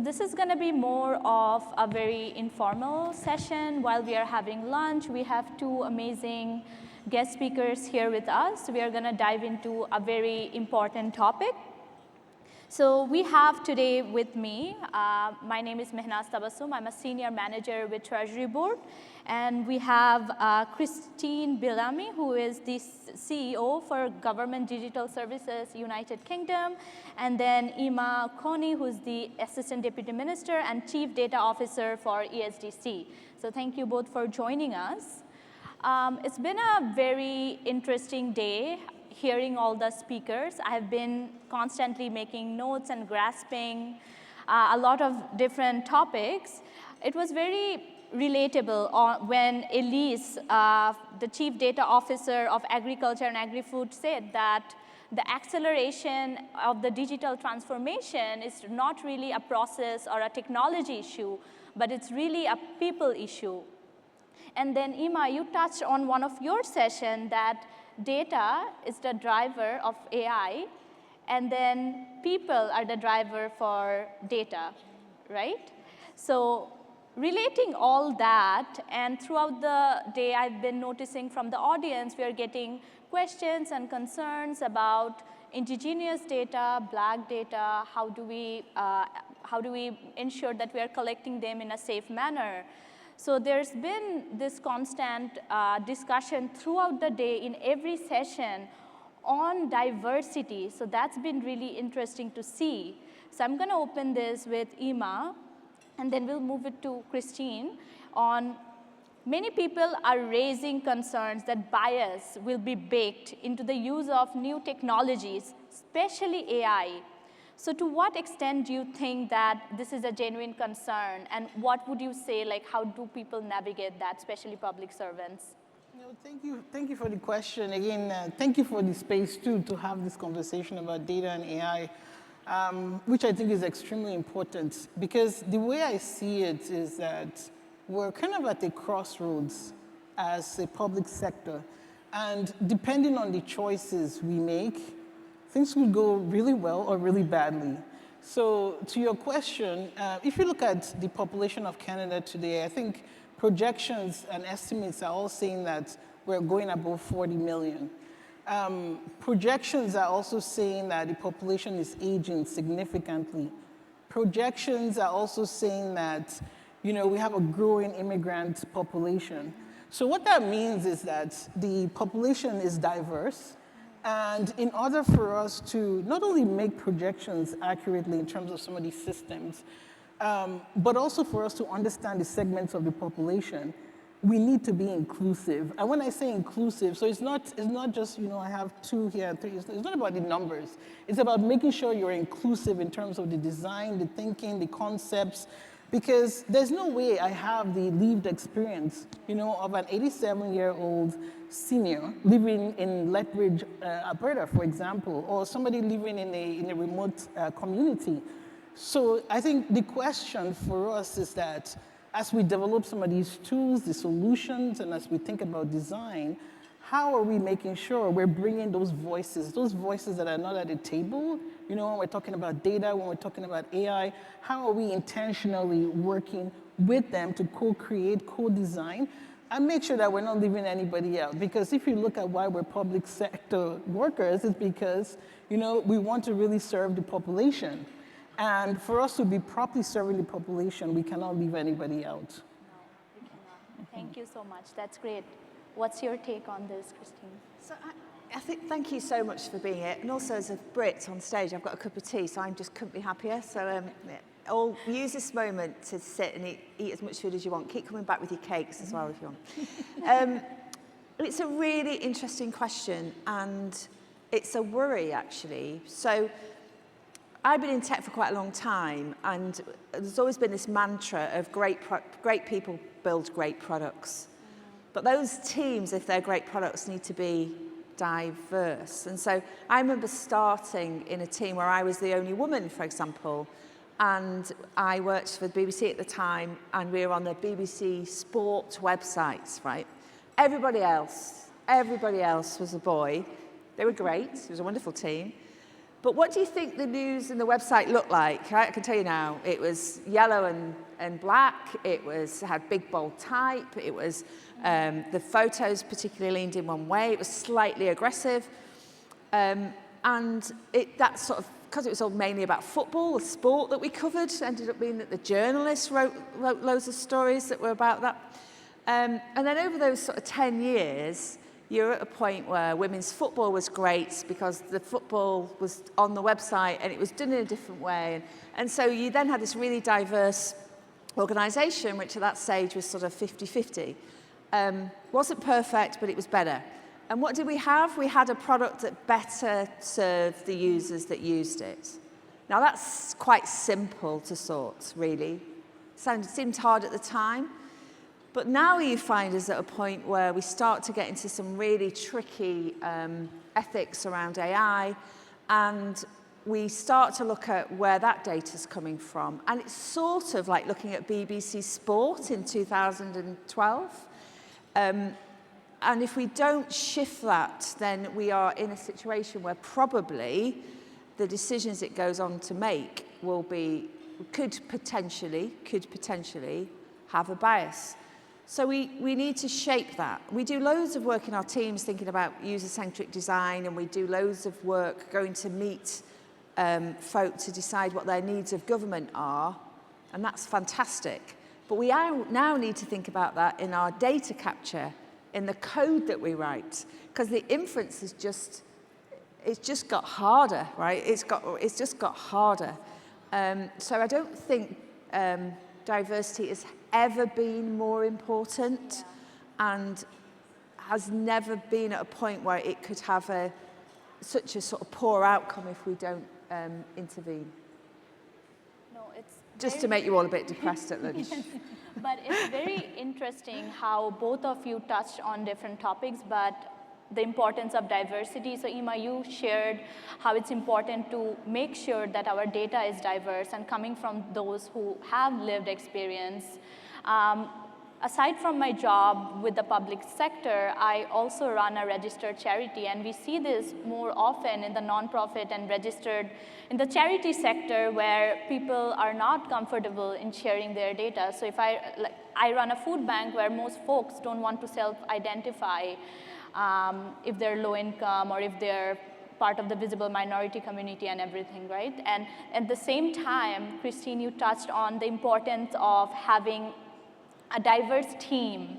This is going to be more of a very informal session. While we are having lunch, we have two amazing guest speakers here with us. We are going to dive into a very important topic. So we have today with me, my name is Mehnaz Tabassum. I'm a senior manager with Treasury Board. And we have Christine Bellamy, who is the CEO for Government Digital Services, United Kingdom. And then Emma Coney, who's the Assistant Deputy Minister and Chief Data Officer for ESDC. So thank you both for joining us. It's been a very interesting day hearing all the speakers. I have been constantly making notes and grasping a lot of different topics. It was very relatable when Elise, the Chief Data Officer of Agriculture and Agri-Food, said that the acceleration of the digital transformation is not really a process or a technology issue, but it's really a people issue. And then, Emma, you touched on one of your sessions that data is the driver of AI, and then people are the driver for data, right? So relating all that, and throughout the day, I've been noticing from the audience, we are getting questions and concerns about indigenous data, Black data. How do we ensure that we are collecting them in a safe manner? So there's been this constant discussion throughout the day in every session on diversity. So that's been really interesting to see. So I'm going to open this with Emma, and then we'll move it to Christine. On many people are raising concerns that bias will be baked into the use of new technologies, especially AI. So to what extent do you think that this is a genuine concern, and what would you say, like, how do people navigate that, especially public servants? Thank you for the question. Again, thank you for the space too to have this conversation about data and AI, which I think is extremely important, because the way I see it is that we're kind of at a crossroads as a public sector, and depending on the choices we make, things could go really well or really badly. So to your question, if you look at the population of Canada today, I think projections and estimates are all saying that we're going above 40 million. Projections are also saying that the population is aging significantly. Projections are also saying that, we have a growing immigrant population. So what that means is that the population is diverse. And in order for us to not only make projections accurately in terms of some of these systems, but also for us to understand the segments of the population, we need to be inclusive. And when I say inclusive, so it's not just, I have 2 here and 3. It's not about the numbers. It's about making sure you're inclusive in terms of the design, the thinking, the concepts, because there's no way I have the lived experience, of an 87-year-old senior living in Lethbridge, Alberta, for example, or somebody living in a remote community. So I think the question for us is that as we develop some of these tools, the solutions, and as we think about design, how are we making sure we're bringing those voices that are not at the table, when we're talking about data, when we're talking about AI, how are we intentionally working with them to co-create, co-design, and make sure that we're not leaving anybody out? Because if you look at why we're public sector workers, it's because, we want to really serve the population. And for us to be properly serving the population, we cannot leave anybody out. No, we cannot. Thank you so much. That's great. What's your take on this, Christine? So I think thank you so much for being here. And also, as a Brit on stage, I've got a cup of tea, so I just couldn't be happier. So I'll use this moment to sit and eat as much food as you want. Keep coming back with your cakes as well if you want. It's a really interesting question, and it's a worry, actually. So I've been in tech for quite a long time, and there's always been this mantra of great people build great products. But those teams, if they're great products, need to be diverse. And so I remember starting in a team where I was the only woman, for example, and I worked for the BBC at the time, and we were on the BBC Sport websites, right? Everybody else was a boy. They were great. It was a wonderful team. But what do you think the news and the website looked like? I can tell you now, it was yellow and black, it had big bold type, it was, the photos particularly leaned in one way, it was slightly aggressive. And that sort of, because it was all mainly about football, the sport that we covered, ended up being that the journalists wrote loads of stories that were about that. And then over those sort of 10 years, you're at a point where women's football was great because the football was on the website and it was done in a different way. And so you then had this really diverse organisation, which at that stage was sort of 50-50. Wasn't perfect, but it was better. And what did we have? We had a product that better served the users that used it. Now that's quite simple to sort, really. Seemed hard at the time. But now you find us at a point where we start to get into some really tricky ethics around AI, and we start to look at where that data's coming from. And it's sort of like looking at BBC Sport in 2012. And if we don't shift that, then we are in a situation where probably the decisions it goes on to make could potentially have a bias. So we need to shape that. We do loads of work in our teams thinking about user-centric design, and we do loads of work going to meet folk to decide what their needs of government are, and that's fantastic. But we now need to think about that in our data capture, in the code that we write, because the inference it's just got harder, right? It's just got harder. So I don't think diversity has ever been more important, and has never been at a point where it could have such a sort of poor outcome if we don't intervene. No, it's just to make you all a bit depressed at lunch. But it's very interesting how both of you touched on different topics, but the importance of diversity. So Ima, you shared how it's important to make sure that our data is diverse and coming from those who have lived experience. Aside from my job with the public sector, I also run a registered charity, and we see this more often in the nonprofit and registered in the charity sector, where people are not comfortable in sharing their data. So if I run a food bank where most folks don't want to self-identify if they're low income or if they're part of the visible minority community and everything, right? And at the same time, Christine, you touched on the importance of having a diverse team,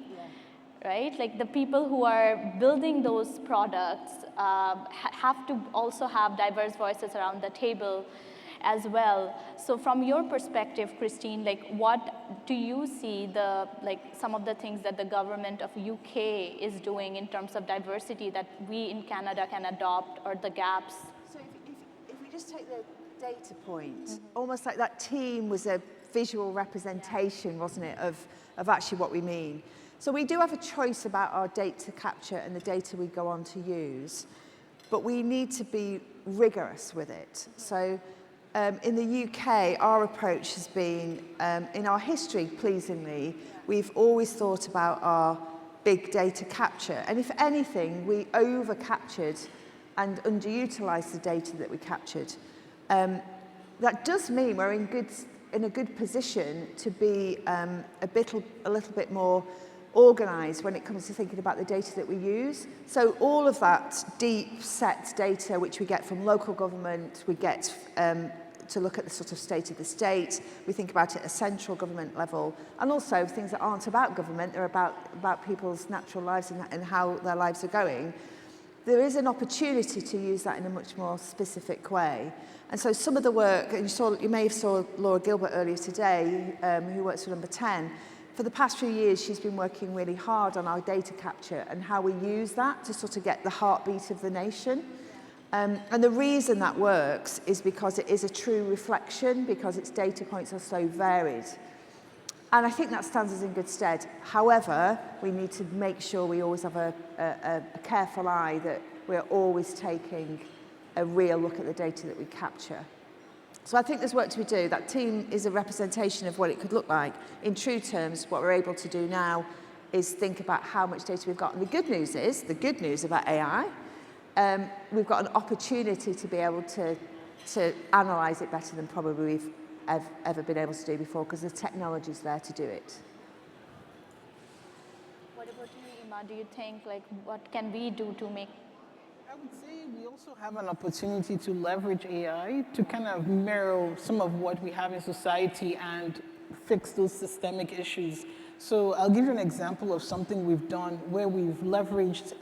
right? Like the people who are building those products have to also have diverse voices around the table as well. So from your perspective, Christine, like what do you see some of the things that the government of UK is doing in terms of diversity that we in Canada can adopt, or the gaps? So if we just take the data point, almost like that team was a visual representation, wasn't it, of actually what we mean. So we do have a choice about our data capture and the data we go on to use, but we need to be rigorous with it. So in the UK, our approach has been, in our history, pleasingly, we've always thought about our big data capture. And if anything, we over-captured and underutilised the data that we captured. That does mean we're in a good position to be a little bit more organised when it comes to thinking about the data that we use. So all of that deep set data which we get from local government, we get to look at the sort of state of the state, we think about it at a central government level, and also things that aren't about government, they're about people's natural lives and how their lives are going. There is an opportunity to use that in a much more specific way. And so some of the work, and you may have saw Laura Gilbert earlier today, who works for Number 10. For the past few years, she's been working really hard on our data capture and how we use that to sort of get the heartbeat of the nation. And the reason that works is because it is a true reflection, because its data points are so varied. And I think that stands us in good stead. However, we need to make sure we always have a careful eye that we're always taking a real look at the data that we capture. So I think there's work to be done. That team is a representation of what it could look like. In true terms, what we're able to do now is think about how much data we've got. And the good news about AI we've got an opportunity to be able to analyse it better than probably we've ever been able to do before, because the technology's there to do it. What about you, Ima? Do you think, like, what can we do to make? I would say we also have an opportunity to leverage AI to kind of mirror some of what we have in society and fix those systemic issues. So I'll give you an example of something we've done where we've leveraged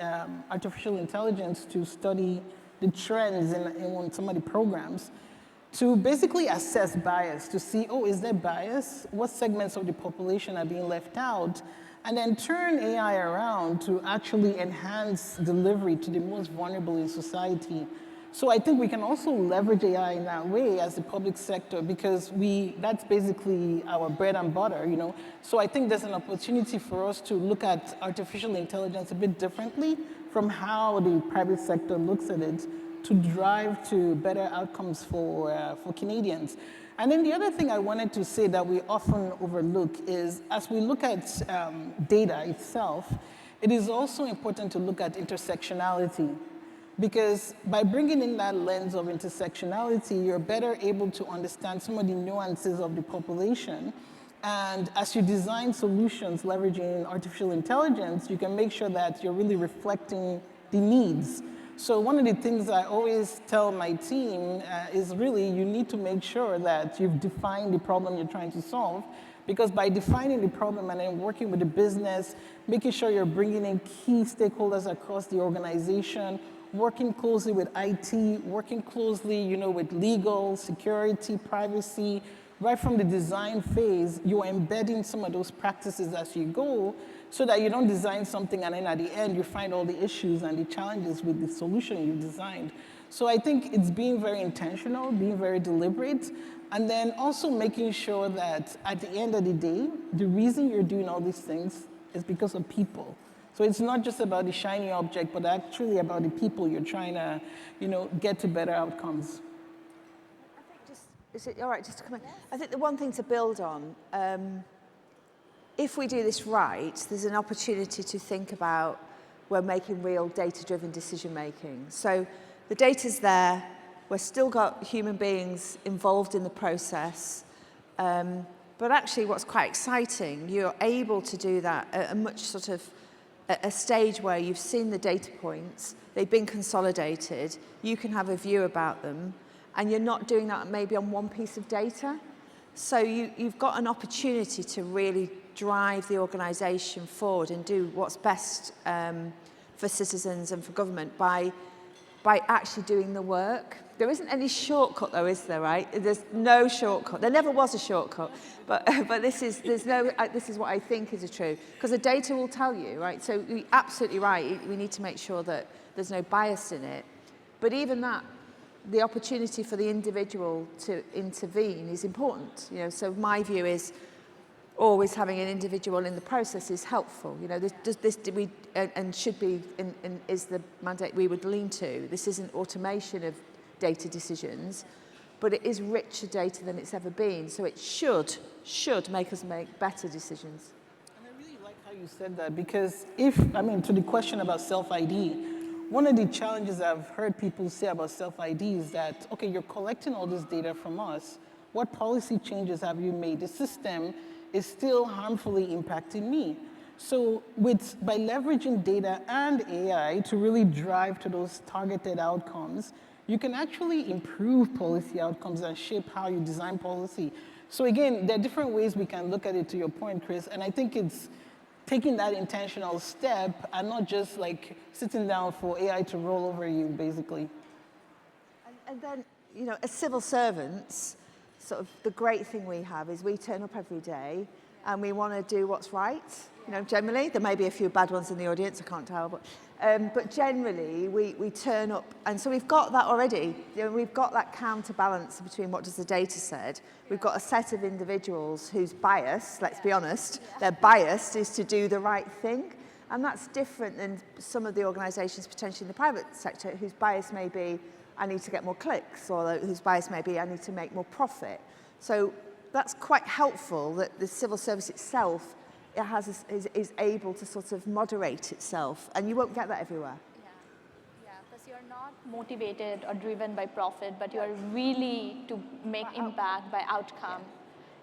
artificial intelligence to study the trends in some of the programs to basically assess bias, to see, oh, is there bias? What segments of the population are being left out? And then turn AI around to actually enhance delivery to the most vulnerable in society. So I think we can also leverage AI in that way as the public sector, because that's basically our bread and butter, you know. So I think there's an opportunity for us to look at artificial intelligence a bit differently from how the private sector looks at it, to drive to better outcomes for Canadians. And then the other thing I wanted to say that we often overlook is, as we look at data itself, it is also important to look at intersectionality. Because by bringing in that lens of intersectionality, you're better able to understand some of the nuances of the population. And as you design solutions leveraging artificial intelligence, you can make sure that you're really reflecting the needs. So one of the things I always tell my team is really, you need to make sure that you've defined the problem you're trying to solve, because by defining the problem and then working with the business, making sure you're bringing in key stakeholders across the organization, working closely with IT, working closely, you know, with legal, security, privacy, right from the design phase, you're embedding some of those practices as you go, so that you don't design something and then at the end you find all the issues and the challenges with the solution you designed. So I think it's being very intentional, being very deliberate, and then also making sure that at the end of the day, the reason you're doing all these things is because of people. So it's not just about the shiny object, but actually about the people you're trying to, you know, get to better outcomes. I think is it all right just to come in? I think the one thing to build on, if we do this right, there's an opportunity to think about we're making real data-driven decision-making. So the data's there, we've still got human beings involved in the process, but actually what's quite exciting, you're able to do that at a much sort of a stage where you've seen the data points, they've been consolidated, you can have a view about them, and you're not doing that maybe on one piece of data. So you've got an opportunity to really drive the organisation forward and do what's best for citizens and for government by actually doing the work. There isn't any shortcut though, is there, right? There's no shortcut. There never was a shortcut, but this is what I think is true, because the data will tell you, right? So you're absolutely right, we need to make sure that there's no bias in it. But even that, the opportunity for the individual to intervene is important. You know, so my view is always having an individual in the process is helpful. You know, and should be is the mandate we would lean to. This isn't automation of data decisions, but it is richer data than it's ever been. So it should make us make better decisions. And I really like how you said that, because to the question about self-ID, one of the challenges I've heard people say about self-ID is that, okay, you're collecting all this data from us. What policy changes have you made? The system is still harmfully impacting me. So by leveraging data and AI to really drive to those targeted outcomes, you can actually improve policy outcomes and shape how you design policy. So again, there are different ways we can look at it, to your point, Chris, and I think it's taking that intentional step and not just like sitting down for AI to roll over you, basically. And then, you know, as civil servants, sort of the great thing we have is we turn up every day and we want to do what's right. You know, generally, there may be a few bad ones in the audience, I can't tell, but generally we turn up, and so we've got that already. You know, we've got that counterbalance between what does the data said. We've got a set of individuals whose bias, let's be honest, their bias is to do the right thing, and that's different than some of the organisations potentially in the private sector whose bias may be I need to get more clicks, or whose bias may be I need to make more profit. So that's quite helpful that the civil service itself is able to sort of moderate itself, and you won't get that everywhere. Yeah, because you're you're not motivated or driven by profit, but you are really to make impact by outcome.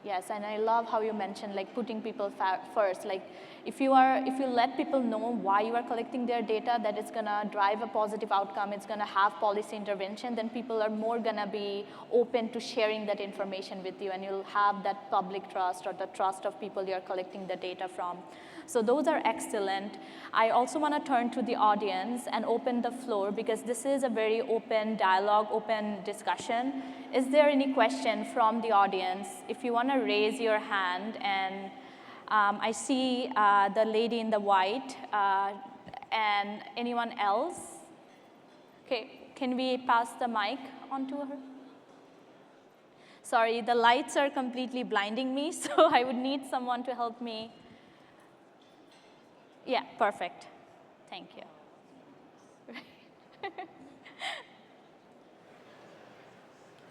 Yes, and I love how you mentioned like putting people first. Like if you let people know why you are collecting their data, that it's gonna drive a positive outcome, it's gonna have policy intervention, then people are more gonna be open to sharing that information with you, and you'll have that public trust or the trust of people you're collecting the data from. So those are excellent. I also want to turn to the audience and open the floor, because this is a very open dialogue, open discussion. Is there any question from the audience? If you want to raise your hand, and I see the lady in the white, and anyone else? Okay, can we pass the mic on to her? Sorry, the lights are completely blinding me, so I would need someone to help me. Yeah, perfect. Thank you.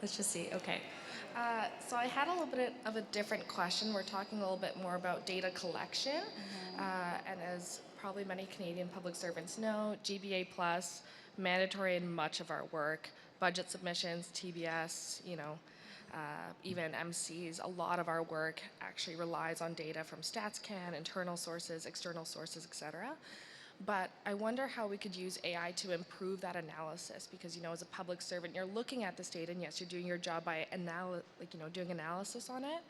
Let's just see, okay. So I had a little bit of a different question. We're talking a little bit more about data collection. And as probably many Canadian public servants know, GBA Plus, mandatory in much of our work, budget submissions, TBS, even MCs, a lot of our work actually relies on data from StatsCan, internal sources, external sources, et cetera. But I wonder how we could use AI to improve that analysis, because as a public servant, you're looking at this data, and yes, you're doing your job by doing analysis on it.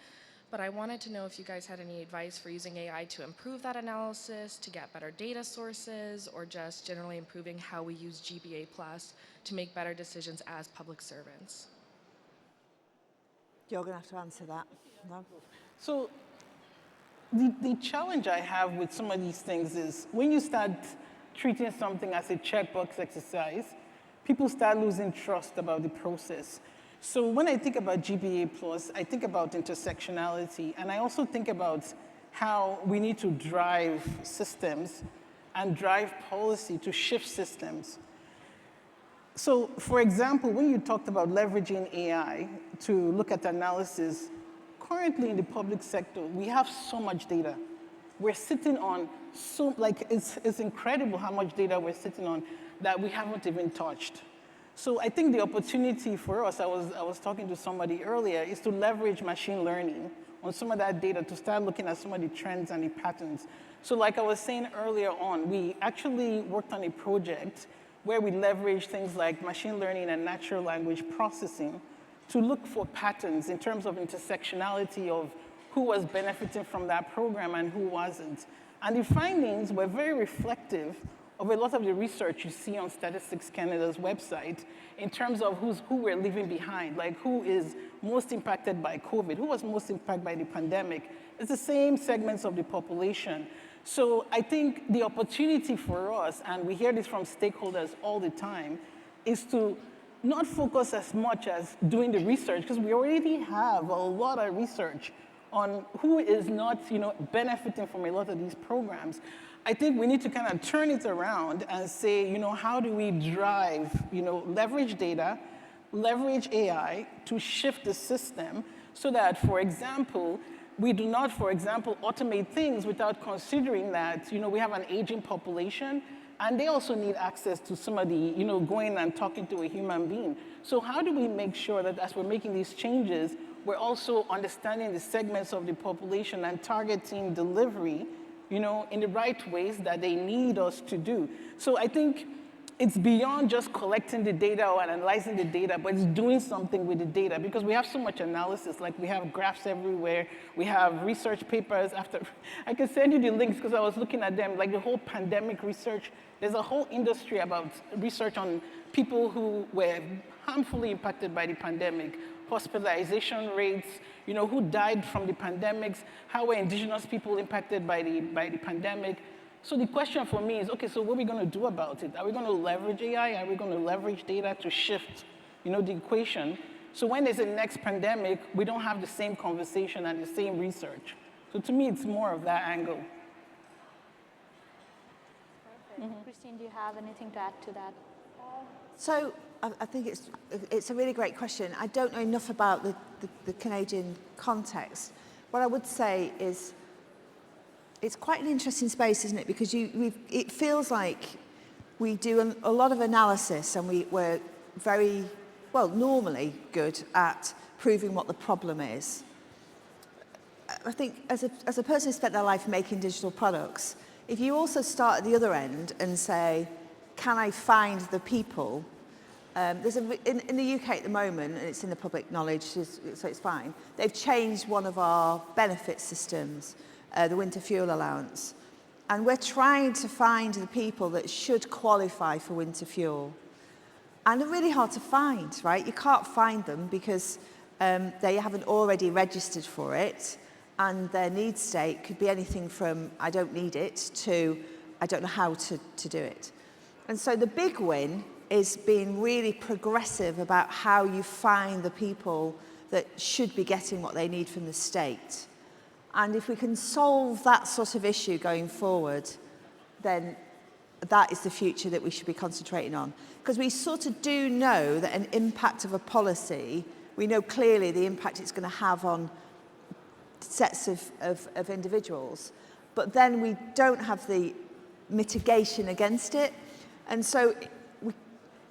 But I wanted to know if you guys had any advice for using AI to improve that analysis, to get better data sources, or just generally improving how we use GBA Plus to make better decisions as public servants. You're going to have to answer that. No? So the challenge I have with some of these things is when you start treating something as a checkbox exercise, people start losing trust about the process. So when I think about GBA Plus, I think about intersectionality, and I also think about how we need to drive systems and drive policy to shift systems. So, for example, when you talked about leveraging AI to look at analysis, currently in the public sector, we have so much data. We're sitting on it's incredible how much data we're sitting on that we haven't even touched. So I think the opportunity for us, I was talking to somebody earlier, is to leverage machine learning on some of that data to start looking at some of the trends and the patterns. So like I was saying earlier on, we actually worked on a project where we leverage things like machine learning and natural language processing to look for patterns in terms of intersectionality of who was benefiting from that program and who wasn't. And the findings were very reflective of a lot of the research you see on Statistics Canada's website in terms of who we're leaving behind, like who is most impacted by COVID, who was most impacted by the pandemic. It's the same segments of the population. So I think the opportunity for us, and we hear this from stakeholders all the time, is to not focus as much as doing the research, because we already have a lot of research on who is not benefiting from a lot of these programs. I think we need to kind of turn it around and say, how do we drive, leverage data, leverage AI to shift the system so that, for example, we do not, for example, automate things without considering that, we have an aging population, and they also need access to somebody, going and talking to a human being. So how do we make sure that as we're making these changes, we're also understanding the segments of the population and targeting delivery, in the right ways that they need us to do? So I think it's beyond just collecting the data or analyzing the data, but it's doing something with the data, because we have so much analysis. Like, we have graphs everywhere. We have research papers I can send you the links because I was looking at them, like the whole pandemic research. There's a whole industry about research on people who were harmfully impacted by the pandemic, hospitalization rates, who died from the pandemics, how were indigenous people impacted by the pandemic. So the question for me is, okay, so what are we going to do about it? Are we going to leverage AI? Are we going to leverage data to shift, the equation? So when there's a next pandemic, we don't have the same conversation and the same research. So to me, it's more of that angle. Perfect. Christine, do you have anything to add to that? So I think it's a really great question. I don't know enough about the Canadian context. What I would say is, it's quite an interesting space, isn't it? Because it feels like we do a lot of analysis, and we're very, well, normally good at proving what the problem is. I think as a person who spent their life making digital products, if you also start at the other end and say, can I find the people? There's in the UK at the moment, and it's in the public knowledge, so it's fine, they've changed one of our benefit systems, the winter fuel allowance. And we're trying to find the people that should qualify for winter fuel. And they're really hard to find, right? You can't find them because they haven't already registered for it, and their need state could be anything from I don't need it to I don't know how to do it. And so the big win is being really progressive about how you find the people that should be getting what they need from the state. And if we can solve that sort of issue going forward, then that is the future that we should be concentrating on. Because we sort of do know that an impact of a policy, we know clearly the impact it's going to have on sets of individuals, but then we don't have the mitigation against it. And so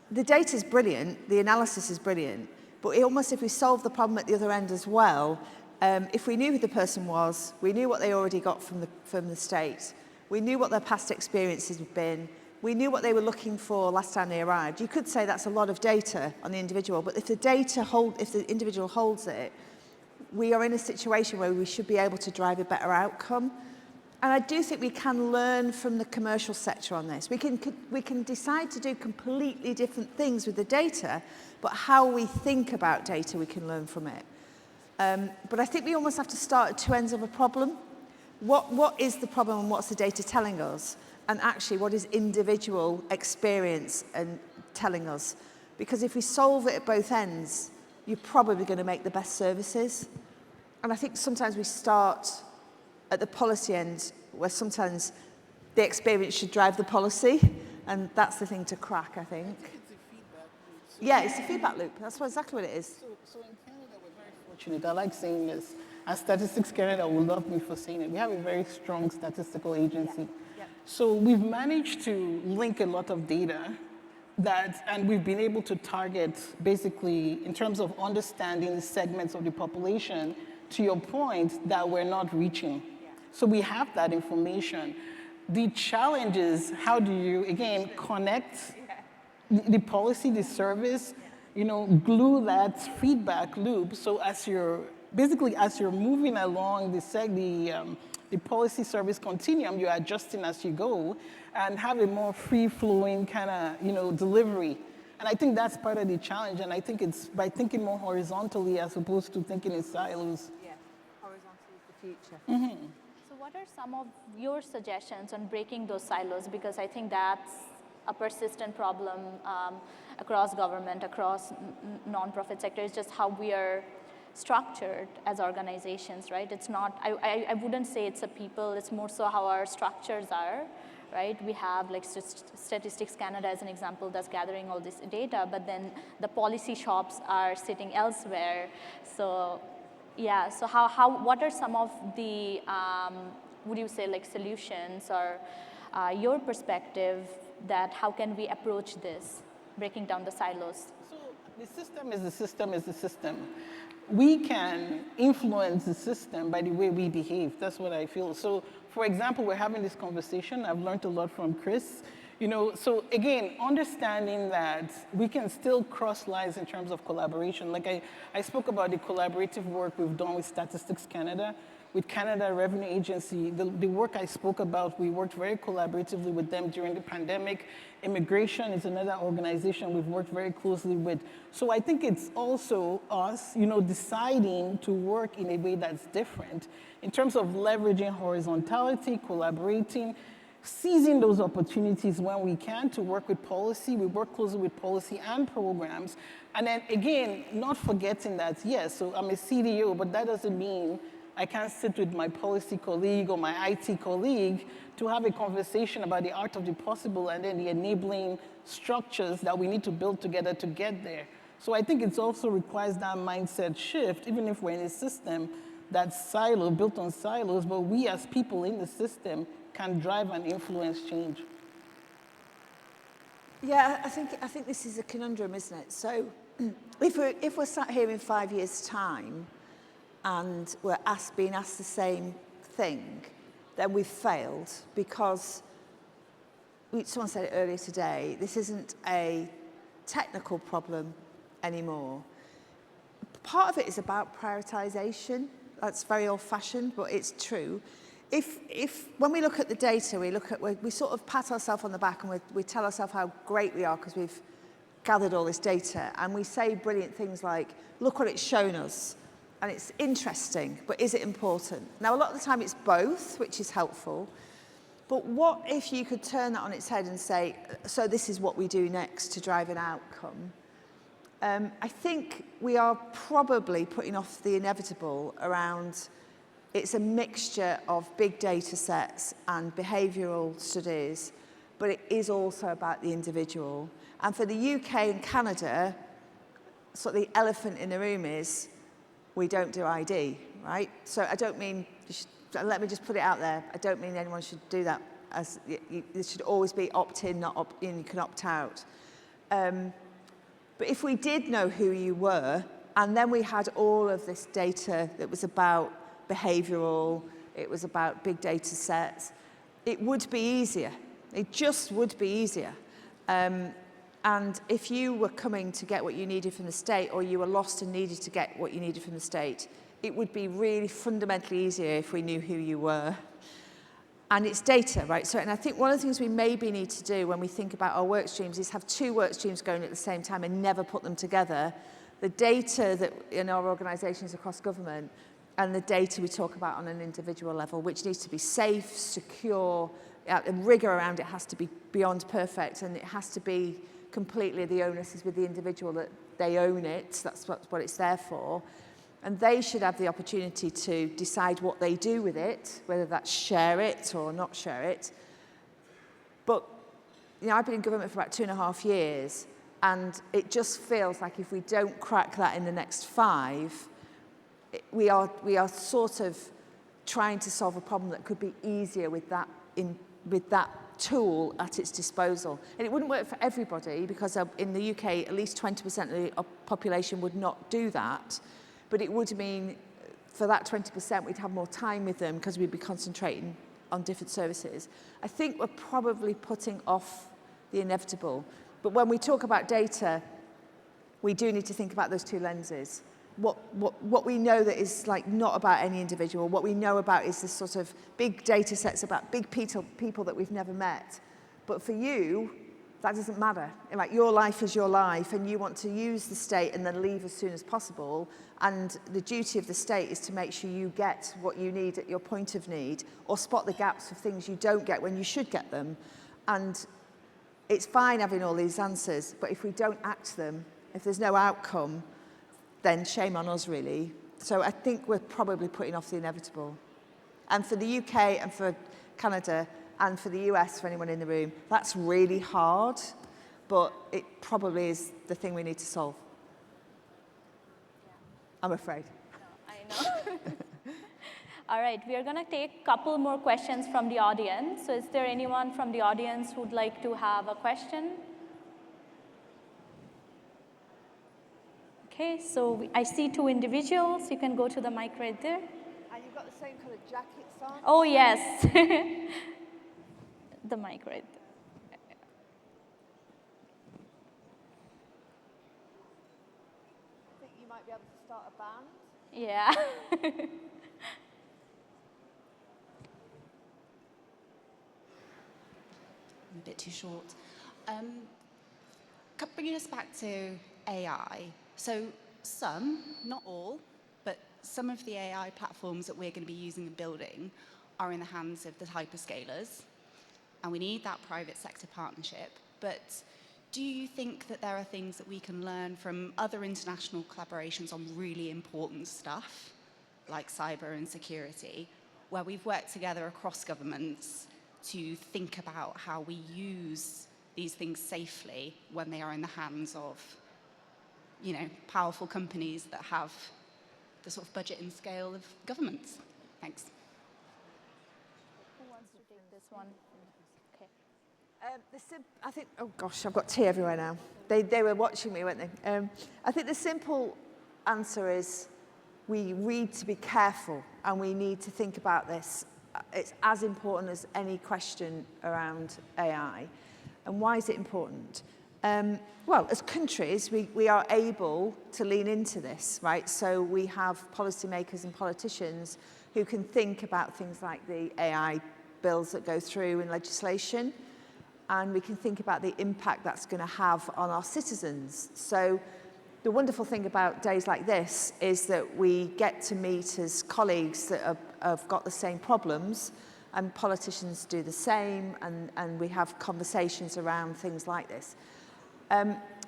the data is brilliant, the analysis is brilliant, but almost if we solve the problem at the other end as well, if we knew who the person was, we knew what they already got from the state, we knew what their past experiences had been, we knew what they were looking for last time they arrived. You could say that's a lot of data on the individual, but if the individual holds it, we are in a situation where we should be able to drive a better outcome. And I do think we can learn from the commercial sector on this. We can decide to do completely different things with the data, but how we think about data, we can learn from it. But I think we almost have to start at two ends of a problem. What is the problem and what's the data telling us? And actually, what is individual experience and telling us? Because if we solve it at both ends, you're probably going to make the best services. And I think sometimes we start at the policy end, where sometimes the experience should drive the policy, and that's the thing to crack, I think. It's a feedback loop. Yeah, it's a feedback loop. That's exactly what it is. So in Canada, we're very fortunate. I like saying this. And Statistics Canada will love me for saying it. We have a very strong statistical agency. Yeah. So we've managed to link a lot of data and we've been able to target basically in terms of understanding the segments of the population, to your point, that we're not reaching. Yeah. So we have that information. The challenge is how do you, again, connect the policy, the service, glue that feedback loop. So as you're moving along the policy service continuum, you're adjusting as you go and have a more free-flowing kind of, delivery. And I think that's part of the challenge. And I think it's by thinking more horizontally as opposed to thinking in silos. Yeah, horizontal is the future. Mm-hmm. So what are some of your suggestions on breaking those silos? Because I think that's a persistent problem across government, across nonprofit sector. It's just how we are structured as organizations, right? It's not, I wouldn't say it's a people, it's more so how our structures are, right? We have like Statistics Canada as an example that's gathering all this data, but then the policy shops are sitting elsewhere. So yeah, so what are some of the, would you say like solutions or your perspective that how can we approach this, breaking down the silos? So the system is the system is the system. We can influence the system by the way we behave. That's what I feel. So, for example, we're having this conversation. I've learned a lot from Chris. So again, understanding that we can still cross lines in terms of collaboration. Like I spoke about the collaborative work we've done with Statistics Canada, with Canada Revenue Agency. The work I spoke about, we worked very collaboratively with them during the pandemic. Immigration is another organization we've worked very closely with. So I think it's also us, deciding to work in a way that's different in terms of leveraging horizontality, collaborating, seizing those opportunities when we can to work with policy. We work closely with policy and programs. And then again, not forgetting that, yes, so I'm a CDO, but that doesn't mean I can't sit with my policy colleague or my IT colleague to have a conversation about the art of the possible and then the enabling structures that we need to build together to get there. So I think it also requires that mindset shift, even if we're in a system that's built on silos, but we as people in the system can drive and influence change. Yeah, I think this is a conundrum, isn't it? So if we're sat here in 5 years' time and we're being asked the same thing, then we've failed, because someone said it earlier today, this isn't a technical problem anymore. Part of it is about prioritisation. That's very old-fashioned, but it's true. When we look at the data, we sort of pat ourselves on the back and we tell ourselves how great we are because we've gathered all this data, and we say brilliant things like, look what it's shown us, and it's interesting, but is it important? Now, a lot of the time it's both, which is helpful, but what if you could turn that on its head and say, so this is what we do next to drive an outcome? I think we are probably putting off the inevitable around, it's a mixture of big data sets and behavioural studies, but it is also about the individual. And for the UK and Canada, sort of the elephant in the room is we don't do ID, right? So I don't mean, let me just put it out there, I don't mean anyone should do that. It should always be opt-in, not opt-in, you can opt out. But if we did know who you were, and then we had all of this data that was about behavioural, it was about big data sets, it would be easier. It just would be easier. And if you were coming to get what you needed from the state, or you were lost and needed to get what you needed from the state, it would be really fundamentally easier if we knew who you were. And it's data, right? So, and I think one of the things we maybe need to do when we think about our work streams is have two work streams going at the same time and never put them together. The data that in our organisations across government and the data we talk about on an individual level, which needs to be safe, secure, the rigour around it has to be beyond perfect, and it has to be completely, the onus is with the individual, that they own it, that's what it's there for. And they should have the opportunity to decide what they do with it, whether that's share it or not share it. But, you know, I've been in government for about 2.5 years, and it just feels like if we don't crack that in the next 5, we are sort of trying to solve a problem that could be easier with that tool at its disposal. And it wouldn't work for everybody, because in the UK, at least 20% of the population would not do that. But it would mean for that 20%, we'd have more time with them because we'd be concentrating on different services. I think we're probably putting off the inevitable. But when we talk about data, we do need to think about those two lenses. What we know that is like not about any individual, what we know about is this sort of big data sets about big people that we've never met. But for you, that doesn't matter. Like, your life is your life, and you want to use the state and then leave as soon as possible. And the duty of the state is to make sure you get what you need at your point of need, or spot the gaps of things you don't get when you should get them. And it's fine having all these answers, but if we don't act them, if there's no outcome, then shame on us, really. So I think we're probably putting off the inevitable. And for the UK and for Canada, and for the US, for anyone in the room, that's really hard, but it probably is the thing we need to solve. I'm afraid. I know. All right, we are going to take a couple more questions from the audience. So is there anyone from the audience who'd like to have a question? Okay, so I see 2 individuals. You can go to the mic right there. And you've got the same colour jackets on? Oh, yes. The mic right there. I think you might be able to start a band. Yeah. I'm a bit too short. Bringing us back to AI. So some, not all, but some of the AI platforms that we're going to be using and building are in the hands of the hyperscalers. And we need that private sector partnership. But do you think that there are things that we can learn from other international collaborations on really important stuff, like cyber and security, where we've worked together across governments to think about how we use these things safely when they are in the hands of, you know, powerful companies that have the sort of budget and scale of governments? Thanks. Who wants to take this one? Okay. I think, oh gosh, I've got tea everywhere now. They were watching me, weren't they? I think the simple answer is we need to be careful and we need to think about this. It's as important as any question around AI. And why is it important? Well, as countries, we are able to lean into this, right? So we have policymakers and politicians who can think about things like the AI bills that go through in legislation, and we can think about the impact that's going to have on our citizens. So the wonderful thing about days like this is that we get to meet as colleagues that have got the same problems, and politicians do the same, and we have conversations around things like this.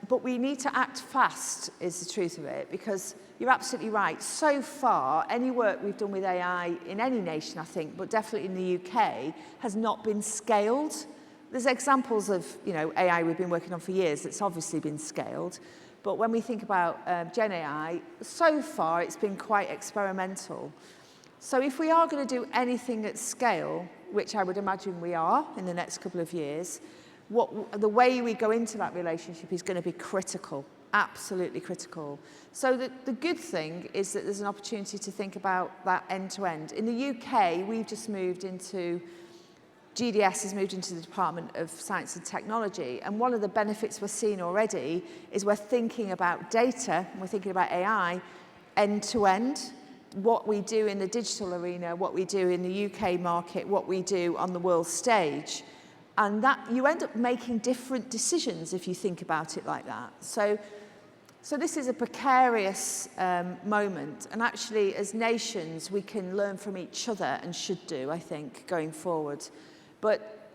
But we need to act fast, is the truth of it, because you're absolutely right. So far, any work we've done with AI in any nation, I think, but definitely in the UK, has not been scaled. There's examples of, AI we've been working on for years that's obviously been scaled. But when we think about Gen AI, so far it's been quite experimental. So if we are going to do anything at scale, which I would imagine we are in the next couple of years, the way we go into that relationship is going to be critical, absolutely critical. So the good thing is that there's an opportunity to think about that end-to-end. In the UK, we've just moved into, GDS has moved into the Department of Science and Technology, and one of the benefits we're seeing already is we're thinking about data, and we're thinking about AI end-to-end, what we do in the digital arena, what we do in the UK market, what we do on the world stage. And that you end up making different decisions if you think about it like that. So this is a precarious moment, and actually as nations we can learn from each other, and should do, I think, going forward. But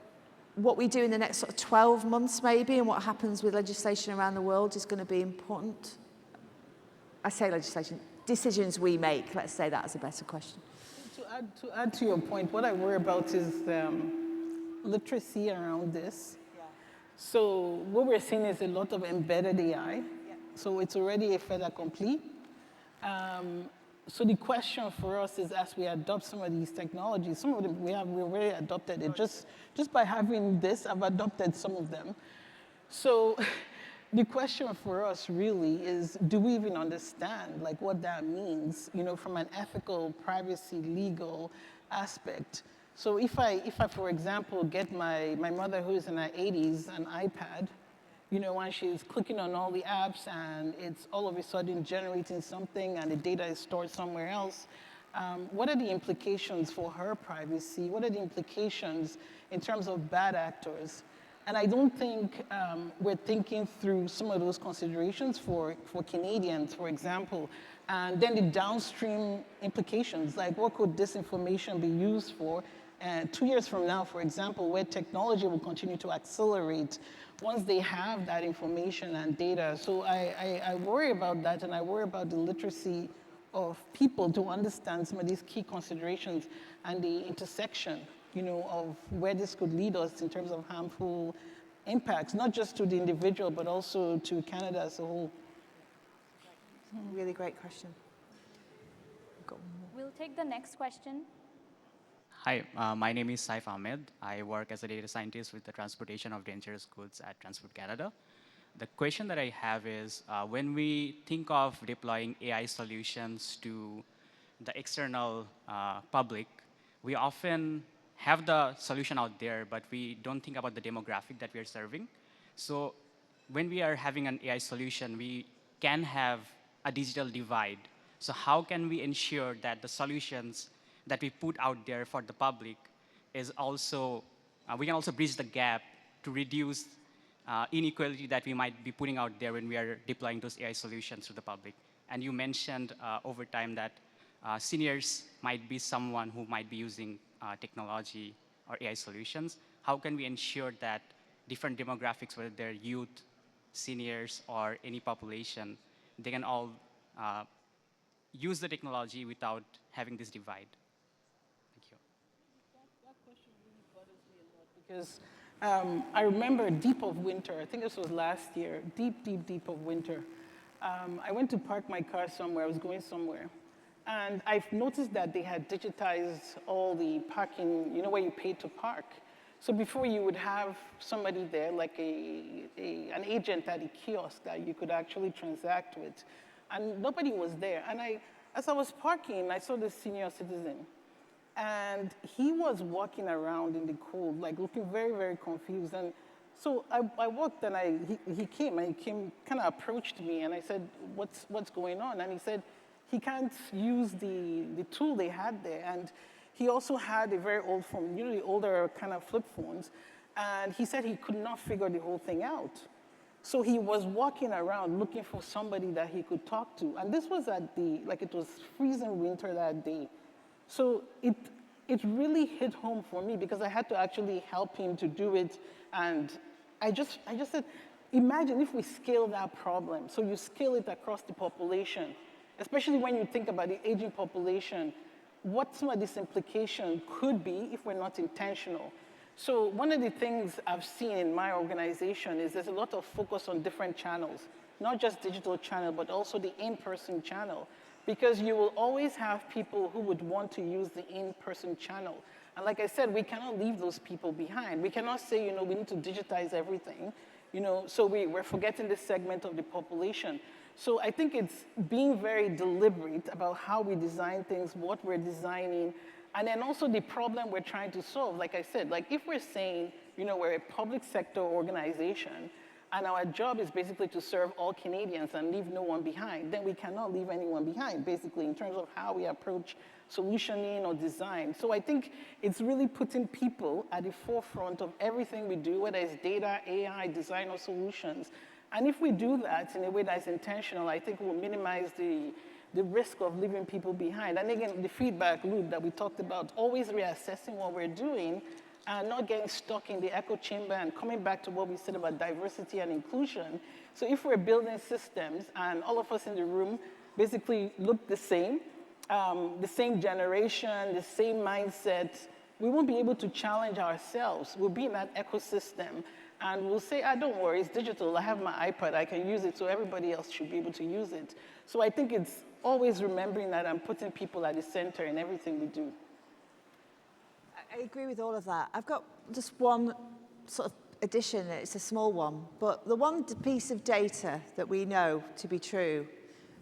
what we do in the next sort of 12 months maybe, and what happens with legislation around the world is going to be important. I say legislation, decisions we make, let's say that as a better question. To add to your point, what I worry about is literacy around this. Yeah. So what we're seeing is a lot of embedded AI. Yeah. So it's already a fait accompli. So the question for us is, as we adopt some of these technologies, some of them we already adopted it. Just by having this, I've adopted some of them. So the question for us really is, do we even understand like what that means, from an ethical, privacy, legal aspect? So if I, for example, get my mother who is in her 80s an iPad, when she's clicking on all the apps and it's all of a sudden generating something and the data is stored somewhere else, what are the implications for her privacy? What are the implications in terms of bad actors? And I don't think we're thinking through some of those considerations for Canadians, for example. And then the downstream implications, like what could this information be used for? 2 years from now, for example, where technology will continue to accelerate once they have that information and data. So I worry about that, and I worry about the literacy of people to understand some of these key considerations and the intersection, of where this could lead us in terms of harmful impacts, not just to the individual, but also to Canada as a whole. Really great question. We'll take the next question. Hi, my name is Saif Ahmed. I work as a data scientist with the transportation of dangerous goods at Transport Canada. The question that I have is, when we think of deploying AI solutions to the external public, we often have the solution out there, but we don't think about the demographic that we are serving. So when we are having an AI solution, we can have a digital divide. So how can we ensure that the solutions that we put out there for the public is also, we can also bridge the gap to reduce inequality that we might be putting out there when we are deploying those AI solutions to the public. And you mentioned over time that seniors might be someone who might be using technology or AI solutions. How can we ensure that different demographics, whether they're youth, seniors, or any population, they can all use the technology without having this divide? Thank you. That question really bothers me a lot because I remember deep of winter, I think this was last year, deep of winter. I went to park my car somewhere, I was going somewhere. And I've noticed that they had digitized all the parking, where you pay to park. So before you would have somebody there, like an agent at a kiosk that you could actually transact with, and nobody was there. And as I was parking, I saw this senior citizen, and he was walking around in the cold, like looking very, very confused. And so I walked, and he came kind of approached me, and I said, what's going on? And he said he can't use the tool they had there. And he also had a very old phone, the older kind of flip phones, and he said he could not figure the whole thing out. So he was walking around looking for somebody that he could talk to. And this was it was freezing winter that day. So it really hit home for me because I had to actually help him to do it. And I just said, imagine if we scale that problem. So you scale it across the population, especially when you think about the aging population, what some of this implication could be if we're not intentional. So one of the things I've seen in my organization is there's a lot of focus on different channels, not just digital channel, but also the in-person channel, because you will always have people who would want to use the in-person channel. And like I said, we cannot leave those people behind. We cannot say, we need to digitize everything, so we're forgetting this segment of the population. So I think it's being very deliberate about how we design things, what we're designing, and then also the problem we're trying to solve. Like I said, if we're saying, we're a public sector organization, and our job is basically to serve all Canadians and leave no one behind, then we cannot leave anyone behind, basically, in terms of how we approach solutioning or design. So I think it's really putting people at the forefront of everything we do, whether it's data, AI, design, or solutions. And if we do that in a way that's intentional, I think we'll minimize the risk of leaving people behind. And again, the feedback loop that we talked about, always reassessing what we're doing and not getting stuck in the echo chamber and coming back to what we said about diversity and inclusion. So if we're building systems and all of us in the room basically look the same generation, the same mindset, we won't be able to challenge ourselves. We'll be in that ecosystem. And we'll say, don't worry, it's digital. I have my iPad. I can use it, so everybody else should be able to use it. So I think it's always remembering that and putting people at the center in everything we do. I agree with all of that. I've got just one sort of addition. It's a small one. But the one piece of data that we know to be true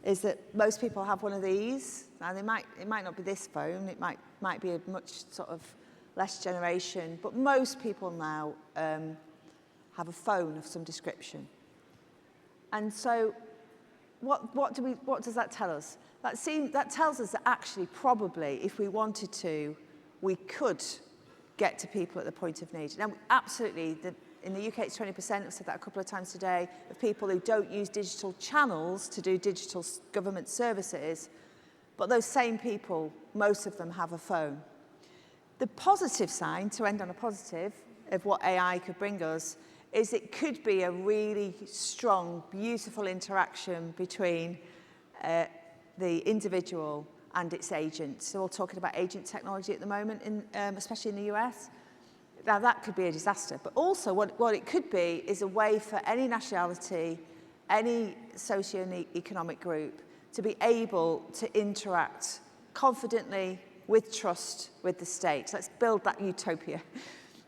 is that most people have one of these. Now, it might not be this phone. It might be a much sort of less generation. But most people now have a phone of some description. And so what does that tell us? That tells us that actually probably if we wanted to, we could get to people at the point of need. Now, absolutely, in the UK it's 20%, I've said that a couple of times today, of people who don't use digital channels to do digital government services, but those same people, most of them have a phone. The positive sign, to end on a positive, of what AI could bring us is it could be a really strong, beautiful interaction between the individual and its agent. So we're all talking about agent technology at the moment, especially in the US. Now that could be a disaster, but also what it could be is a way for any nationality, any socio-economic group to be able to interact confidently, with trust, with the state. Let's build that utopia.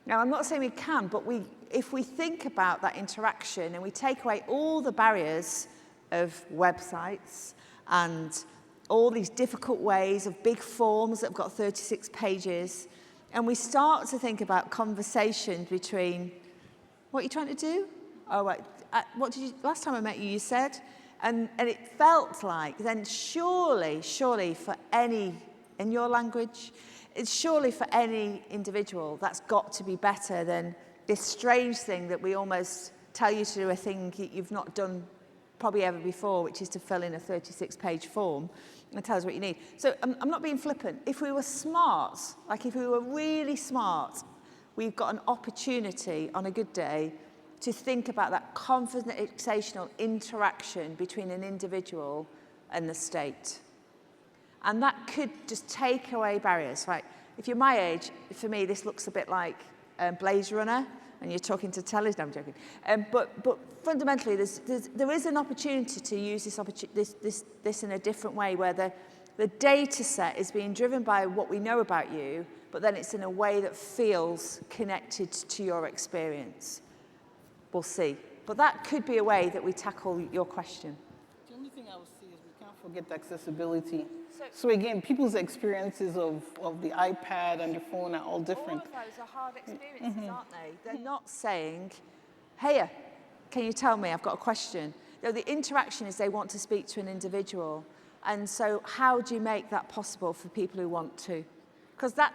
Now, I'm not saying we can, but if we think about that interaction and we take away all the barriers of websites and all these difficult ways of big forms that have got 36 pages, and we start to think about conversations between, what are you trying to do? Oh, right. Last time I met you, you said, and it felt like then surely for any, in your language, it's surely for any individual that's got to be better than this strange thing that we almost tell you to do a thing you've not done probably ever before, which is to fill in a 36-page form and tell us what you need. So I'm not being flippant. If we were smart, like if we were really smart, we've got an opportunity on a good day to think about that conversational interaction between an individual and the state. And that could just take away barriers, right? If you're my age, for me, this looks a bit like Blaze Runner, and you're talking to tellies. No, I'm joking. But fundamentally, there is an opportunity to use this in a different way, where the data set is being driven by what we know about you, but then it's in a way that feels connected to your experience. We'll see. But that could be a way that we tackle your question. The only thing I would say is we can't forget accessibility. So again, people's experiences of the iPad and the phone are all different. All of those are hard experiences, aren't they? They're not saying, hey, can you tell me, I've got a question. No, the interaction is they want to speak to an individual. And so how do you make that possible for people who want to? Because that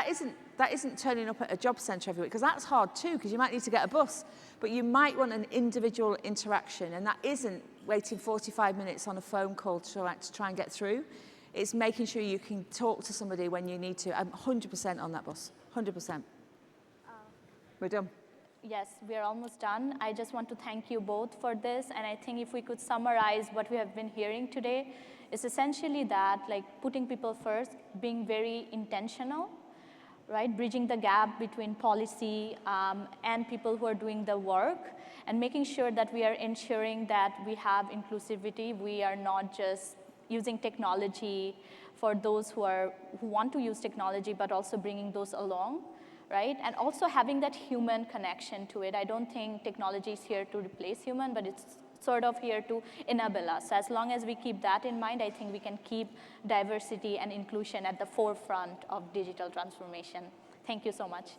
isn't turning up at a job centre every week, because that's hard too, because you might need to get a bus. But you might want an individual interaction, and that isn't waiting 45 minutes on a phone call to try and get through. It's making sure you can talk to somebody when you need to. I'm 100% on that bus, 100%. We're done. Yes, we are almost done. I just want to thank you both for this, and I think if we could summarize what we have been hearing today, it's essentially that, like, putting people first, being very intentional, right? Bridging the gap between policy and people who are doing the work, and making sure that we are ensuring that we have inclusivity. We are not just using technology for those who want to use technology, but also bringing those along, right? And also having that human connection to it. I don't think technology is here to replace human, but it's sort of here to enable us. As long as we keep that in mind, I think we can keep diversity and inclusion at the forefront of digital transformation. Thank you so much.